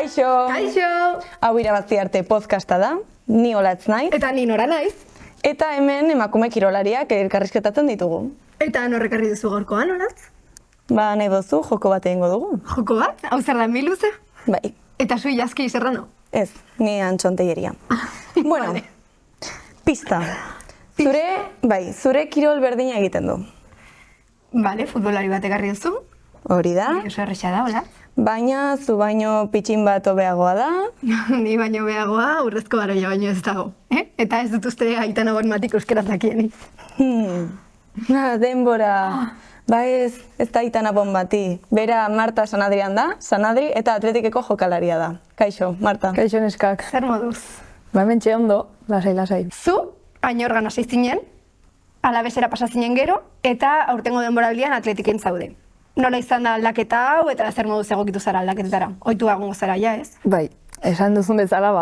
Kaixo! Kaixo! Hau irabazi arte podcasta da, ni Olatz naiz. Eta ni Nora naiz. Eta hemen emakume kirolariak elkarrizketatzen ditugu. Eta norrekarri duzu gaurkoan, Olatz? Ba, nahi dozu, joko bat egingo dugu. Joko bat? Hau zer da, miluze? Bai, Eta zui jazki Serrano? ez, ni antxonteieria. Bueno, Vale. pista. Zure kirol berdina egiten du. Vale, futbolari bat ekarri duzu. Hori da, Oso erresa da, Olatz. baina zu baino pitxin bat hobeagoa da. Ni baino beagoa, urrezko baroia baino ez dago. Eta ez dut uste Aitana Bonmatik euskera zakienik. Denbora. Ba ez da Aitana Bonmati. Bera Marta Sanadrian da, Sanadri, eta Atletikeko jokalaria da. Kaixo, Marta. Kaixo neskak. Zer moduz? Ba hementxe ondo, lasai. Zu, Añorgan hasi zinen, Alabesera pasa zinen gero, eta aurtengo denboraldian Atletiken zaude. Nola izan da aldaketa hau, eta zer moduz egokitu zara aldaketetara? Ohitu egongo zara, ja ez? Bai, esan duzun bezala,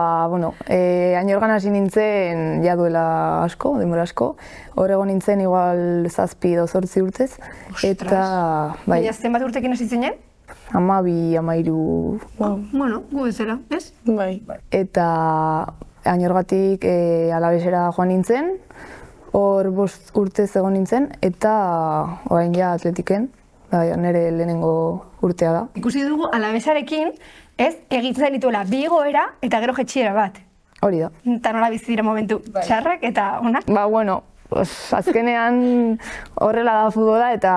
Añorgan hasi nintzen ja duela asko, denbora asko. Hor egon nintzen igual 7 edo 8 urtez. Eta, bai, Baina zenbat urtekin hasi zinen? 12, 13. Bueno, gu bezala, ez? Bai. Eta Añorgatik Alabesera joan nintzen, hor 5 urtez egon nintzen, eta orain ja Atletiken, nire lehenengo urtea da. Ikusi dugu Alabesarekin, ez, egitzen dituela bi igoera eta gero jetxiera bat. Hori da. Eta nola bizi dira momentu txarrak eta onak? Ba, azkenean horrela da futbola eta,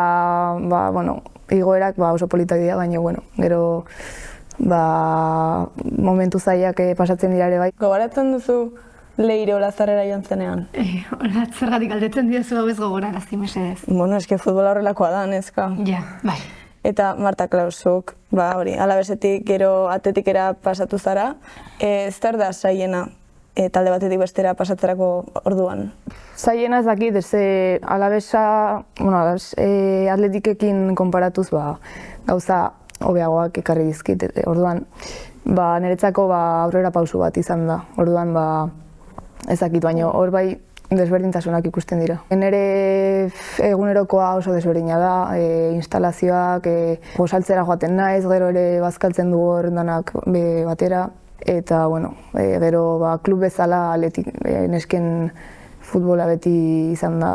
igoerak oso politak dira, baina, gero, momentu zailak pasatzen dira ere bai. Gogoratzen duzu Leire Olazarrera joan zenean? Hola, zergatik aldetzen didazu hau ez gogorarazi, mesedez. Bueno, eske futbola horrelakoa da, neska. Ja, bai. Eta Marta Klausuk, Alabesetik gero Atletikera pasatu zara, zer da zaiena talde batetik bestera pasatzerako orduan? Zaiena ez dakit, Alabesa, Atletikekin konparatuz, gauza hobeagoak ekarri dizkit, orduan, niretzako aurrera pausu bat izan da, orduan, ez dakit, baina hor bai desberdintasunak ikusten dira. Nire egunerokoa oso desberdina da, instalazioak, gosaltzera joaten naiz, gero ere bazkaltzen dugu hor danak batera, eta, gero klub bezala nesken futbola beti izan da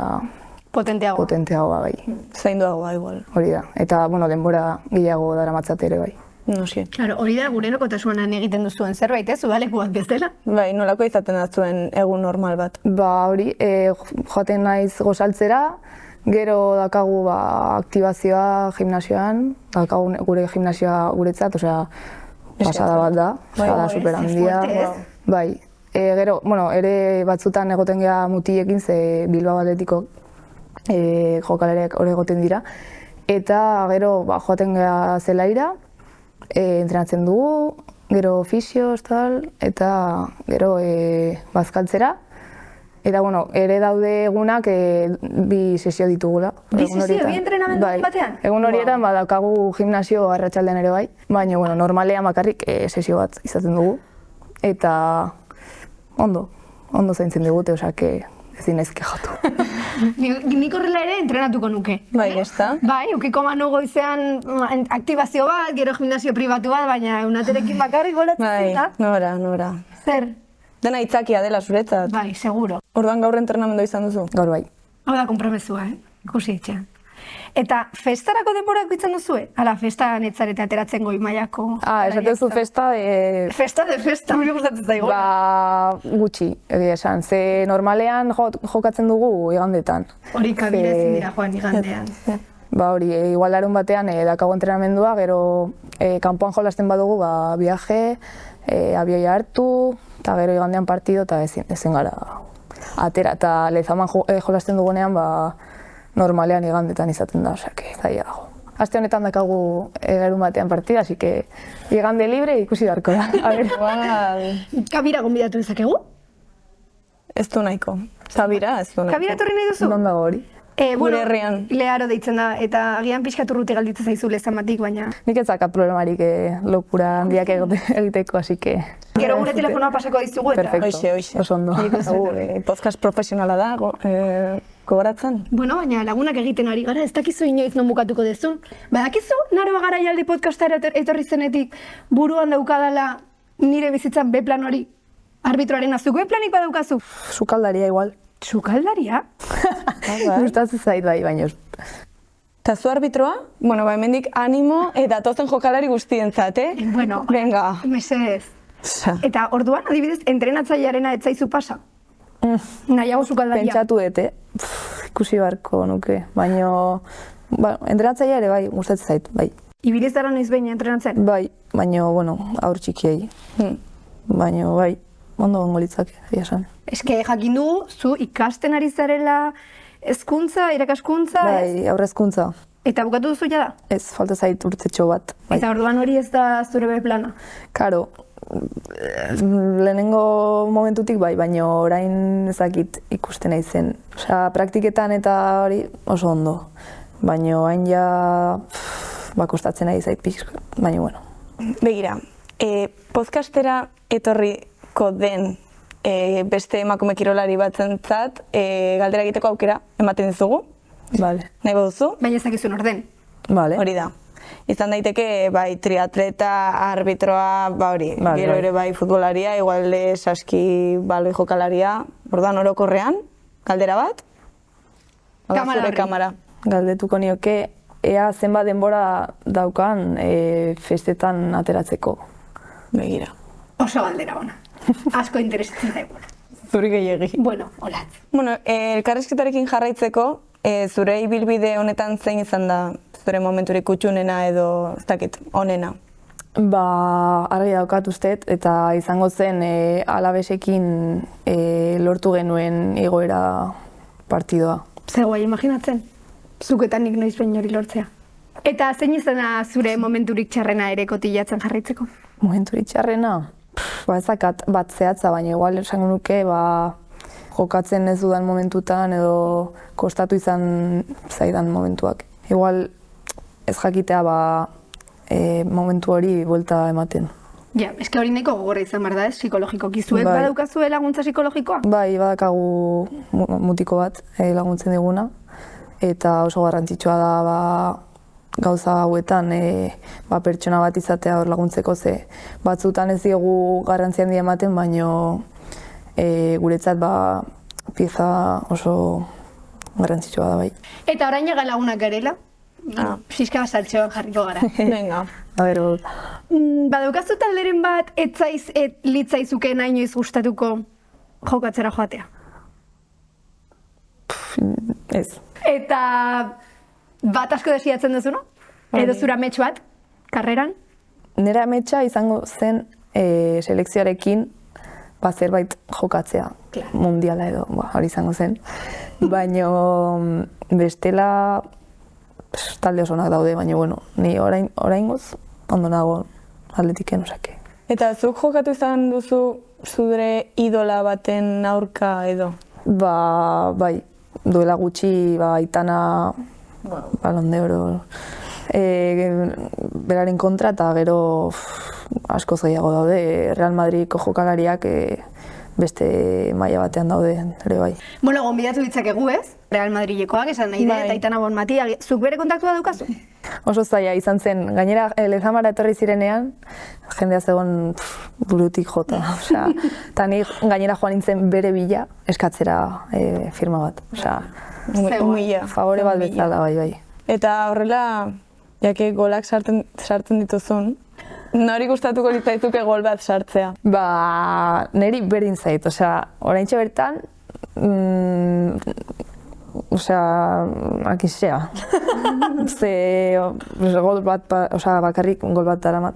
potenteagoa bai. Zainduagoa igual. Hori da, eta denbora gehiago daramatzat ere bai. Noski. Claro, hori da gure nokotasunan egiten duzuen zerbait, ez? Udaleku bat bezala. Bai, nolako izaten da zuen egun normal bat? Hori, joaten naiz gosaltzera, gero dakagu aktibazioa gimnasioan, dakagu gure gimnasioa guretzat, pasada bat da, da super handia. Bai, gero, ere batzutan egoten gea mutiekin, ze Bilbao Atletiko jokalariak hor egoten dira, eta gero joaten gea zelaira, entrenatzen dugu, gero fisioz eta gero bazkaltzera. Eta ere daude egunak 2 sesio ditugula. Bi sesio, bi entrenamendu batean? Egun horietan daukagu gimnasio arratsaldean ere bai, baina normalean bakarrik sesio bat izaten dugu. Eta ondo zaintzen digute, ezin naiz kexatu. Nik horrela ere entrenatuko nuke. Bai, ezta? Bai, ukiko manu goizean aktibazio bat, gero gimnasio pribatu bat, baina unaterekin bakarrik golatzen da. Nora. Zer? Dena aitzakia dela zuretzat. Bai, seguro. Orduan gaur entrenamendu izan duzu? Gaur bai. Hau da konpromesua, ikusi etxean. Eta festarako denborak bitzen duzue? Hala, festa netzarete ateratzen goi mailako. Esatezu festa de... Festa, hori gustatzen zaigo. Gutxi, egia esan. Ze normalean jokatzen dugu igandetan. Hori kabira ezin dira joan igandean. Hori, igual larun batean dakago entrenamendua, gero kanpoan jolasten badugu, viaje, abioia hartu, eta gero igandean partido, eta ezin gara atera. Eta Lezaman jolasten dugunean, normalean igandetan izaten da, zaila dago. Aste honetan dakagu larun batean partida, así que igande libre ikusi beharko da. Kabira gonbidatu dezakegu? Ez du nahiko. Kabira, ez du nahiko. Kabira etorri nahi duzu? Non dago hori? Gure herrian. Learo deitzen da, eta agian pixkat urruti galditzen zaizu Lezamatik, baina... Nik ez dakat problemarik lokura handiak egiteko, así que... Gero gure telefonoa pasako dizugu eta... Perfecto, oso ondo. Podcast profesionala da, gogoratzen? Bueno, baina lagunak egiten ari gara, ez dakizu inoiz non bukatuko dezun. Badakizu, Naroa Garaialdi podcastara etorri zenetik buruan daukadala nire bizitzan B-plan hori? Arbitroaren azuk B-planik badaukazu? Sukaldaria igual. Sukaldaria? Gustatzen zait bai, baina. Eta zu arbitroa? Bueno, hemendik animo eta tozen jokalari guztientzat, eh? Bueno, venga. Mesedez. Eta orduan, adibidez, entrenatzailearena ez zaizu pasa? Nahiago sukaldaria. Pentsatu dut, ikusi beharko nuke, baina entrenatzailea ere bai, gustatzen zait, bai. Ibiliz dara noiz behin entrenatzen? Bai, baina, bueno, aur txikiei. Baina, bai, ondo gongo litzake, esan. Eske, jakin dugu, zu ikasten ari zarela hezkuntza, irakaskuntza, bai, aurrezkuntza. Eta bukatu duzu jada? Ez, falta zait urtetxo bat. Bai. Eta orduan hori ez da zure B-plana? Karo, lehenengo momentutik bai, baina orain ezakit ikusten nahi zen. Osea, praktiketan eta hori oso ondo. Baina orain ja kostatzen nahi zait pixka, baina bueno. Begira, podcastera etorriko den beste emakume kirolari batzentzat galdera egiteko aukera ematen dizugu. Vale. Nahi baduzu? Baina ezakizun orden. Vale. Hori da. Izan daiteke, bai, triatleta, arbitroa, hori, gero ere bai futbolaria, igual saski baloi jokalaria, orduan orokorrean, galdera bat? Kamara. Galdetuko nioke, ea zenbat denbora daukan festetan ateratzeko. Begira. Oso galdera ona. Asko interesatzen zaigu. Zuri gehiegi. Bueno, holatz. Bueno, elkarrizketarekin jarraitzeko, zure ibilbide honetan zein izan da zure momenturik kutxunena edo, ez dakit, onena? Argi daukat usteet, eta izango zen Alabesekin lortu genuen igoera partidoa. Zer guai, imaginatzen? Zuketan nik noiz behin hori lortzea. Eta zein izan da zure momenturik txarrena ere kotilatzen jarraitzeko? Momenturik txarrena? Ezakat bat zehatza, baina igual esango nuke jokatzen ez dudan momentutan edo kostatu izan zaidan momentuak. Igual ez jakitea momentu hori buelta ematen. Ja, eske hori nahiko gogorra izan behar da, ez? Psikologikoki zuek badaukazue laguntza psikologikoa? Bai, badakagu mutiko bat laguntzen diguna. Eta oso garrantzitsua da gauza hauetan pertsona bat izatea hor laguntzeko, ze batzutan ez diegu garrantzia handia ematen, baino guretzat pieza oso garrantzitsua da bai. Eta orain ega lagunak garela? Fiska saltxoan jarriko gara. Venga. A ber, badaukazu talderen bat litzaizuke nahi inoiz gustatuko jokatzera joatea? Ez. Eta bat asko desiatzen duzu, no? Edo zura amets bat, karreran? Nera ametsa izango zen selekzioarekin zerbait jokatzea, mundiala edo, hori izango zen. Baina bestela talde osonak daude, baina bueno, ni oraingoz ondo nago atletiken osake. Eta zuk jokatu izan duzu zure idola baten aurka edo? Bai, duela gutxi Aitana Balon de Oro beraren kontra eta gero askoz gehiago daude Real Madridko jokalariak beste maila batean daude ere bai. Bueno, gonbidatu ditzakegu, ez? Real Madrilekoak esan nahi dut, Aitana Bonmati, zuk bere kontaktua daukazu? Oso zaila izan zen, gainera Lezamara etorri zirenean, jendea zegoen burutik jota, osea, eta ni gainera joan nintzen bere bila eskatzera firma bat, osea, favore bat bezala, bai. Eta horrela, jake golak sartzen dituzun, nori gustatuko litzaizuke gol bat sartzea? Neri berdin zait, osea, oraintxe bertan, akizea. Ze gol bat, bakarrik gol bat daramat,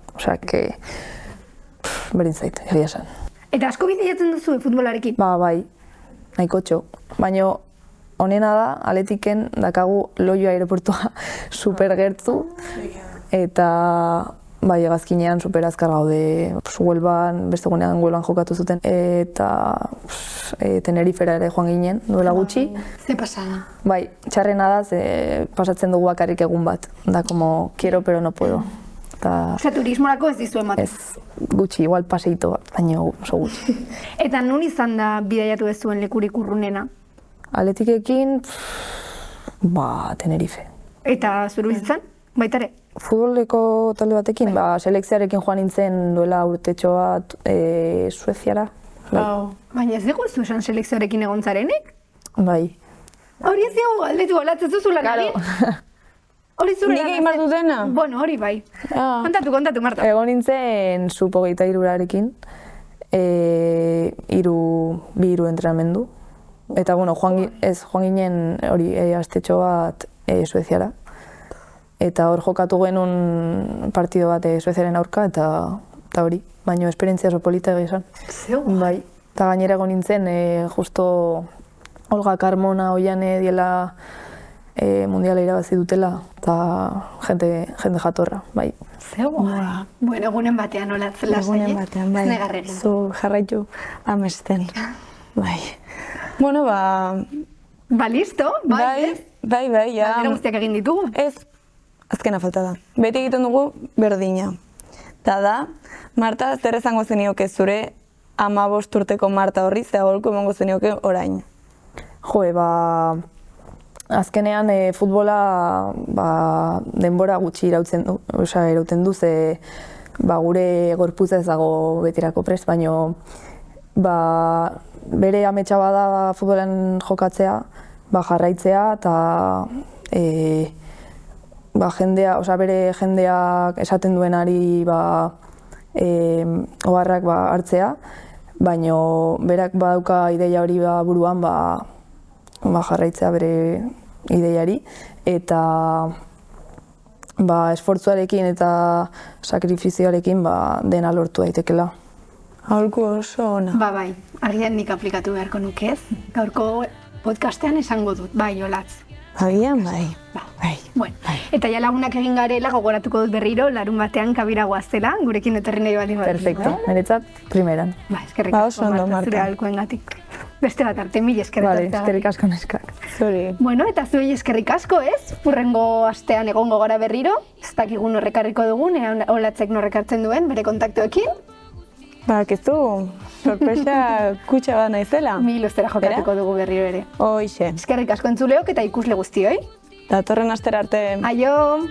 berdin zait, egia esan. Eta asko biziatzen duzu futbolarekin? Bai, nahiko txo. Baina honena da, Atletiken dakagu Loio aireportua super gertu, eta bai, hegazkinean super azkar gaude, Huelvan, beste gunean Huelvan jokatu zuten, eta Tenerifera ere joan ginen, duela gutxi. Ze pasada. Bai, txarrena da, ze pasatzen dugu bakarrik egun bat, da como quiero pero no puedo. Osea, turismorako ez dizu ematen? Ez, gutxi, igual paseito bat, baina oso gutxi. Eta nun izan da bidaiatu ez zuen lekurik urrunena? Atletikekin, Tenerife. Eta zuru bizitzan, baita ere? Futboleko talde batekin, selekzioarekin joan nintzen duela urtetxo bat Sueziara. Baina ez dugu zu esan selekzioarekin egon zarenik? Bai. Hori ez dugu galdetu galatzen zuzula nari? Hori zure Nik egin behar dutena? Bueno, hori bai. Kontatu, Marta. Egon nintzen sub-hogeita irurarekin, bi hiru entrenamendu. Eta, bueno, joan ginen hori astetxo bat Sueziara. Eta hor jokatu genuen partido bat Sueziaren aurka, eta hori. Baina esperientzia oso polita egia esan. Zeu? Bai. Eta gainera egon nintzen, justo Olga Carmona oian diela mundiala irabazi dutela, eta jende jatorra, bai. Zeu? Bueno, egunen batean olatzen lasai, Egunen batean, bai. Znegarrekin. Zu jarraitu amesten. Bai. Bueno, listo, bai, ja. Galdera guztiak egin ditugu. Ez, azkena falta da. Beti egiten dugu berdina. Ta da, Marta, zer esango zenioke zure 15 urteko Marta horri, ze aholku emango zenioke orain? Azkenean futbola denbora gutxi irauten du, ze gure gorputza ez dago betirako prest, baino bere ametsa bada futbolan jokatzea, jarraitzea eta bere jendeak esaten duenari oharrak hartzea, baino berak badauka ideia hori buruan jarraitzea bere ideiari eta esfortzuarekin eta sakrifizioarekin dena lortu daitekela. Aholku oso ona. Bai, agian nik aplikatu beharko nuke ez. Gaurko podcastean esango dut, bai, Olatz. Agian, bai. Bueno, eta ja lagunak egin garela gogoratuko dut berriro, larun batean kabira guaztela, gurekin etorri nahi baldin bat. Perfecto, niretzat primeran. Eskerrik asko, Marta, zure aholkuengatik. Beste bat arte, mil eskerrik asko neskak. Zuri. Bueno, eta zuei eskerrik asko, ez? Hurrengo astean egongo gara berriro, ez dakigun horrekarriko dugun, Olatzek norrekartzen duen, bere kontaktuekin. Bakizu, sorpresa kutxa bat naizela. Mil ostera jokatuko dugu berriro ere. Hoixe. Eskerrik asko entzuleok eta ikusle guztioi. Datorren astera arte. Aio!